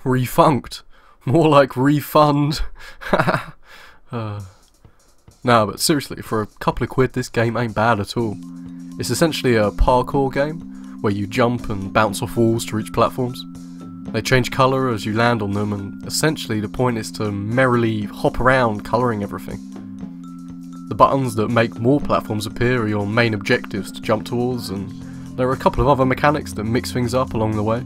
Refunct. More like refund. Nah, but seriously, for a couple of quid this game ain't bad at all. It's essentially a parkour game, where you jump and bounce off walls to reach platforms. They change colour as you land on them, and essentially the point is to merrily hop around colouring everything. The buttons that make more platforms appear are your main objectives to jump towards, and there are a couple of other mechanics that mix things up along the way.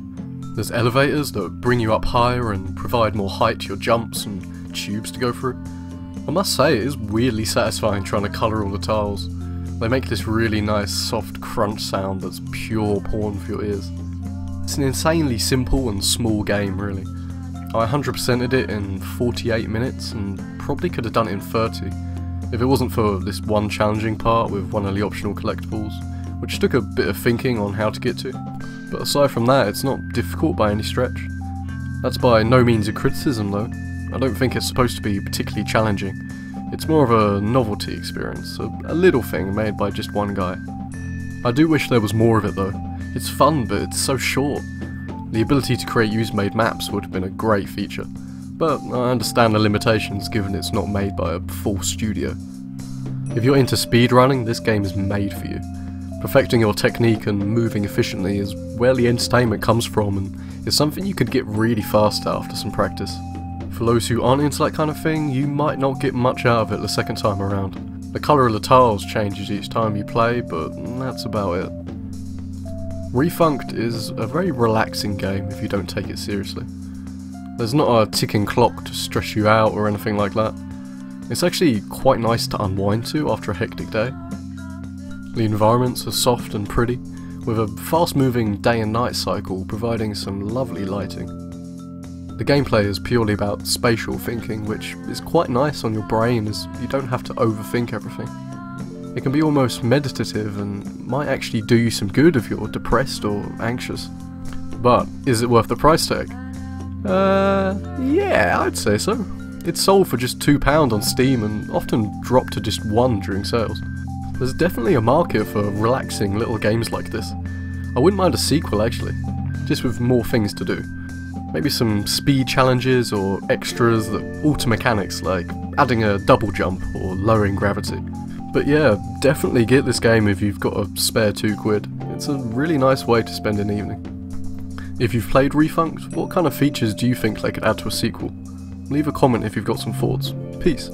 There's elevators that bring you up higher and provide more height to your jumps, and tubes to go through. I must say, it is weirdly satisfying trying to colour all the tiles. They make this really nice soft crunch sound that's pure porn for your ears. It's an insanely simple and small game, really. I 100%ed it in 48 minutes and probably could have done it in 30 if it wasn't for this one challenging part with one of the optional collectibles, which took a bit of thinking on how to get to. But aside from that, it's not difficult by any stretch. That's by no means a criticism though. I don't think it's supposed to be particularly challenging. It's more of a novelty experience, a little thing made by just one guy. I do wish there was more of it though. It's fun, but it's so short. The ability to create user-made maps would have been a great feature, but I understand the limitations given it's not made by a full studio. If you're into speedrunning, this game is made for you. Perfecting your technique and moving efficiently is where the entertainment comes from, and is something you could get really fast at after some practice. For those who aren't into that kind of thing, you might not get much out of it the second time around. The colour of the tiles changes each time you play, but that's about it. Refunct is a very relaxing game if you don't take it seriously. There's not a ticking clock to stress you out or anything like that. It's actually quite nice to unwind to after a hectic day. The environments are soft and pretty, with a fast-moving day and night cycle providing some lovely lighting. The gameplay is purely about spatial thinking, which is quite nice on your brain as you don't have to overthink everything. It can be almost meditative and might actually do you some good if you're depressed or anxious. But is it worth the price tag? Yeah, I'd say so. It's sold for just £2 on Steam and often dropped to just £1 during sales. There's definitely a market for relaxing little games like this. I wouldn't mind a sequel actually, just with more things to do. Maybe some speed challenges or extras that alter mechanics like adding a double jump or lowering gravity. But yeah, definitely get this game if you've got a spare £2. It's a really nice way to spend an evening. If you've played Refunct, what kind of features do you think they could add to a sequel? Leave a comment if you've got some thoughts. Peace.